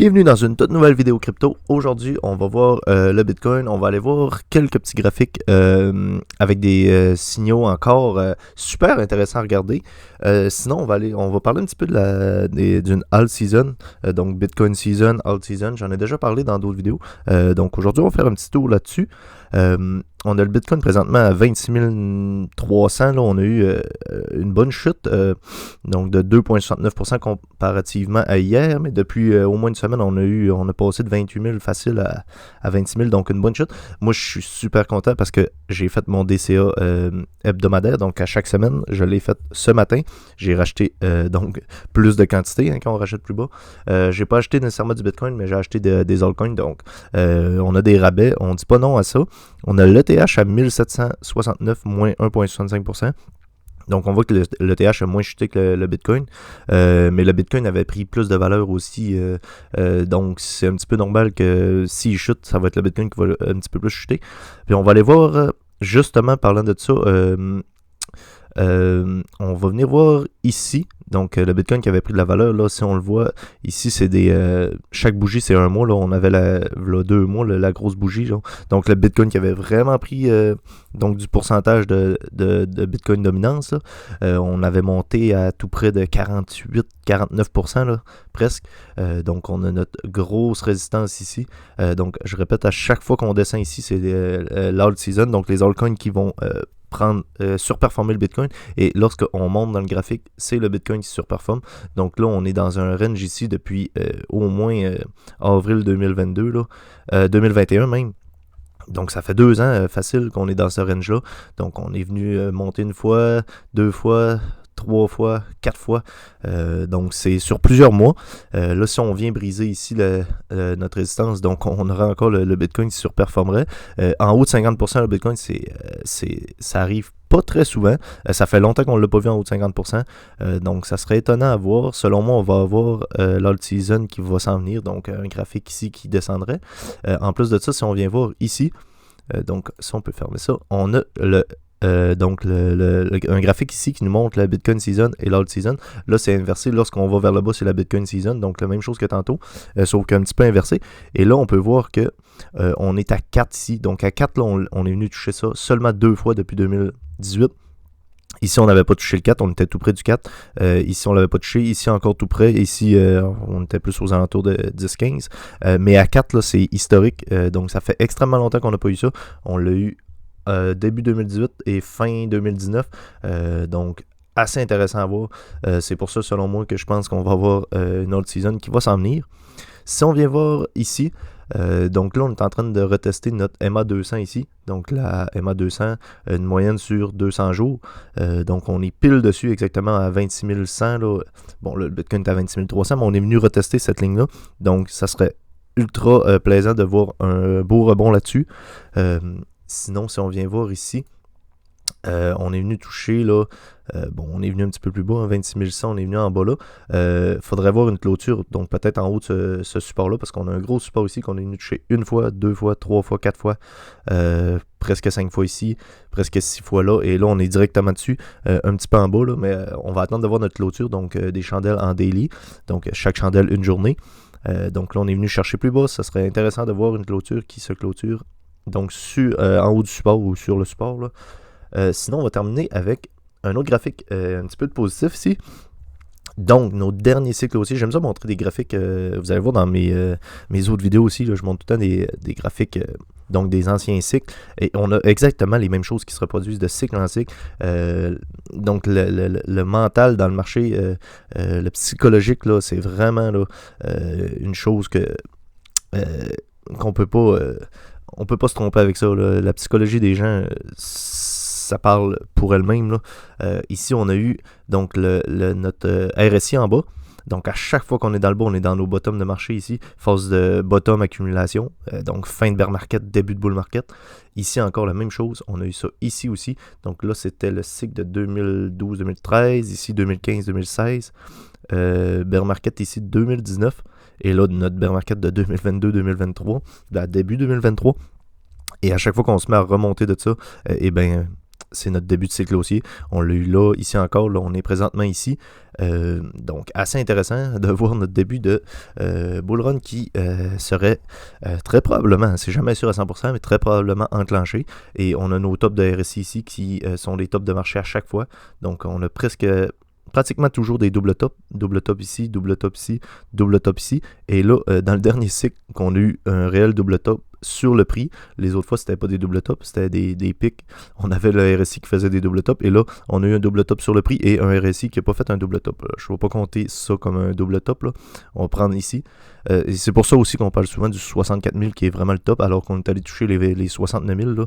Bienvenue dans une toute nouvelle vidéo crypto. Aujourd'hui, on va voir le Bitcoin. On va aller voir quelques petits graphiques avec des signaux encore super intéressants à regarder. Sinon, on va parler un petit peu d'une alt season, donc Bitcoin season, alt season. J'en ai déjà parlé dans d'autres vidéos. Donc aujourd'hui, on va faire un petit tour là-dessus. On a le Bitcoin présentement à 26 300. Là, on a eu une bonne chute, donc de 2,69% comparativement à hier, mais depuis au moins une semaine, on a passé de 28 000 facile à 26 000, donc une bonne chute. Moi, je suis super content parce que j'ai fait mon DCA hebdomadaire, donc à chaque semaine, je l'ai fait ce matin. J'ai racheté donc plus de quantité quand on rachète plus bas. J'ai pas acheté nécessairement du Bitcoin, mais j'ai acheté des altcoins, donc on a des rabais, on dit pas non à ça. On a l'ETH à 1769, moins 1,65%. Donc, on voit que l'ETH a moins chuté que le Bitcoin, mais le Bitcoin avait pris plus de valeur aussi, donc c'est un petit peu normal que s'il chute, ça va être le Bitcoin qui va un petit peu plus chuter. Puis on va aller voir, justement, parlant de ça, on va venir voir ici, donc le Bitcoin qui avait pris de la valeur, là, si on le voit, ici c'est chaque bougie c'est un mois, là, on avait là 2 mois, la grosse bougie, là. Donc le Bitcoin qui avait vraiment pris donc du pourcentage de Bitcoin dominance, là. On avait monté à tout près de 48-49%, là, presque, donc on a notre grosse résistance ici, donc je répète, à chaque fois qu'on descend ici, c'est l'alt season, donc les altcoins qui vont surperformer le Bitcoin, et lorsqu'on monte dans le graphique, c'est le Bitcoin qui surperforme. Donc là, on est dans un range ici depuis au moins avril 2022, là, 2021 même. Donc ça fait 2 ans facile qu'on est dans ce range-là. Donc on est venu monter une fois, 2 fois, 3 fois, 4 fois. Donc c'est sur plusieurs mois. Là, si on vient briser ici notre résistance, donc on aura encore le Bitcoin qui surperformerait. En haut de 50%, le Bitcoin, ça arrive pas très souvent. Ça fait longtemps qu'on ne l'a pas vu en haut de 50%. Donc ça serait étonnant à voir. Selon moi, on va avoir l'alt season qui va s'en venir. Donc un graphique ici qui descendrait. En plus de ça, si on vient voir ici, donc si on peut fermer ça, on a un graphique ici qui nous montre la Bitcoin Season et l'alt Season. Là, c'est inversé. Lorsqu'on va vers le bas, c'est la Bitcoin Season. Donc, la même chose que tantôt, sauf qu'un petit peu inversé. Et là, on peut voir que on est à 4 ici. Donc, à 4, là, on est venu toucher ça seulement 2 fois depuis 2018. Ici, on n'avait pas touché le 4, on était tout près du 4. Ici, on ne l'avait pas touché. Ici, encore tout près. Ici, on était plus aux alentours de 10-15. Mais à 4, là, c'est historique. Donc, ça fait extrêmement longtemps qu'on n'a pas eu ça. On l'a eu début 2018 et fin 2019. Donc, assez intéressant à voir. C'est pour ça, selon moi, que je pense qu'on va avoir une autre season qui va s'en venir. Si on vient voir ici, donc là, on est en train de retester notre MA200 ici. Donc, la MA200, une moyenne sur 200 jours. Donc, on est pile dessus exactement à 26 100. Là. Bon, là, le Bitcoin est à 26 300, mais on est venu retester cette ligne-là. Donc, ça serait ultra plaisant de voir un beau rebond là-dessus. Sinon, si on vient voir ici, on est venu toucher, là, on est venu un petit peu plus bas, hein, 26 100, on est venu en bas là. Faudrait voir une clôture, donc peut-être en haut de ce support-là, parce qu'on a un gros support ici qu'on est venu toucher 1 fois, 2 fois, 3 fois, 4 fois, presque 5 fois ici, presque 6 fois là, et là, on est directement dessus, un petit peu en bas, là, mais on va attendre de voir notre clôture, donc des chandelles en daily, donc chaque chandelle une journée. Donc là, on est venu chercher plus bas, ça serait intéressant de voir une clôture qui se clôture donc en haut du support ou sur le support là. Sinon, on va terminer avec un autre graphique un petit peu de positif ici. Donc, nos derniers cycles aussi. J'aime ça montrer des graphiques. Vous allez voir dans mes autres vidéos aussi. Là, je montre tout le temps des graphiques, donc des anciens cycles. Et on a exactement les mêmes choses qui se reproduisent de cycle en cycle. Donc, le mental dans le marché, le psychologique, là, c'est vraiment là, une chose qu'on peut pas... on peut pas se tromper avec ça. Là. La psychologie des gens, ça parle pour elle-même. Là. Ici, on a eu donc notre RSI en bas. Donc, à chaque fois qu'on est dans le bas, on est dans nos bottoms de marché ici. Phase de bottom accumulation. Donc, fin de bear market, début de bull market. Ici, encore la même chose. On a eu ça ici aussi. Donc là, c'était le cycle de 2012-2013. Ici, 2015-2016. Bear market ici, 2019. Et là, notre bear market de 2022-2023, début 2023. Et à chaque fois qu'on se met à remonter de ça, c'est notre début de cycle haussier. On l'a eu là, ici encore, là, on est présentement ici. Donc, assez intéressant de voir notre début de bull run qui serait très probablement, c'est jamais sûr à 100%, mais très probablement enclenché. Et on a nos tops de RSI ici qui sont les tops de marché à chaque fois. Donc, on a pratiquement toujours des double top ici, double top ici, double top ici. Et là, dans le dernier cycle, qu'on a eu un réel double top sur le prix. Les autres fois, c'était pas des double tops, c'était des pics. On avait le RSI qui faisait des double tops. Et là, on a eu un double top sur le prix et un RSI qui n'a pas fait un double top. Je ne vais pas compter ça comme un double top. Là. On va prendre ici. Et c'est pour ça aussi qu'on parle souvent du 64 000 qui est vraiment le top, alors qu'on est allé toucher les 69 000. Là.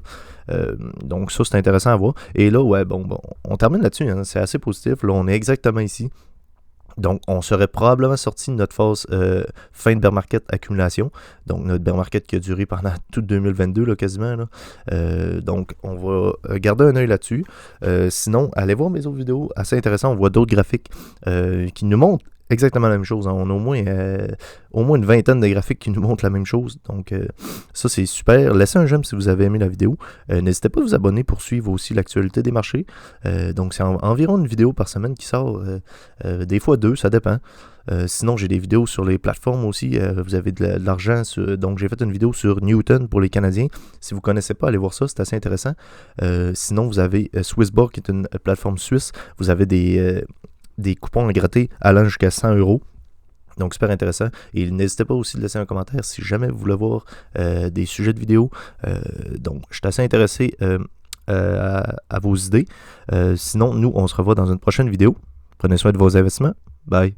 Donc ça, c'est intéressant à voir. Et là, ouais, bon on termine là-dessus. Hein, c'est assez positif. Là, on est exactement ici. Donc, on serait probablement sorti de notre phase fin de bear market accumulation. Donc, notre bear market qui a duré pendant tout 2022, là, quasiment. Là. Donc, on va garder un œil là-dessus. Sinon, allez voir mes autres vidéos. Assez intéressant. On voit d'autres graphiques qui nous montrent exactement la même chose. Hein. On a au moins une vingtaine de graphiques qui nous montrent la même chose. Donc, ça, c'est super. Laissez un j'aime si vous avez aimé la vidéo. N'hésitez pas à vous abonner pour suivre aussi l'actualité des marchés. Donc, c'est environ une vidéo par semaine qui sort. Des fois 2, ça dépend. Sinon, j'ai des vidéos sur les plateformes aussi. Vous avez de l'argent. Donc, j'ai fait une vidéo sur Newton pour les Canadiens. Si vous ne connaissez pas, allez voir ça. C'est assez intéressant. Sinon, vous avez Swissborg qui est une plateforme suisse. Vous avez des coupons à gratter allant jusqu'à 100 €. Donc, super intéressant. Et n'hésitez pas aussi de laisser un commentaire si jamais vous voulez voir des sujets de vidéo. Donc, je suis assez intéressé à vos idées. Sinon, nous, on se revoit dans une prochaine vidéo. Prenez soin de vos investissements. Bye.